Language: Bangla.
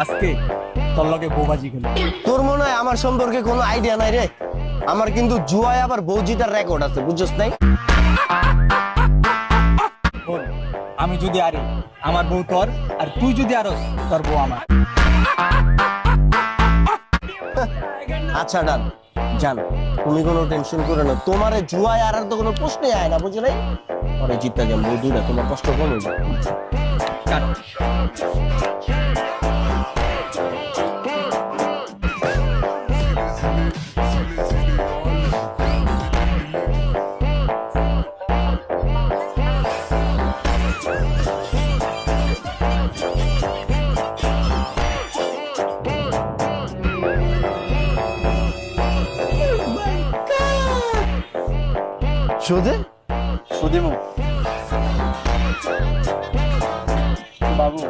আজকে তোর লগে বৌবাজি খেলো। তোর মনে হয় আমার সম্পর্কে কোনো আইডিয়া নাই রে। আমার কিন্তু জুয়ায় আবার বউ জিতার রেকর্ড আছে, বুঝছস নাই? শোন, আমি যদি আরি আমার বউ তোর, আর তুই যদি আরস তোর বউ আমার। আচ্ছা ডান, জান তুমি কোনো টেনশন করো না, তোমার জুয়ায় আর তো কোনো প্রশ্নই আয় না, বুঝো নাই? পরে জিততে যাম বউ দুইটা, তোমার কষ্ট কম হয়ে যাবে। কাট। সুদে সুদিমু বাবু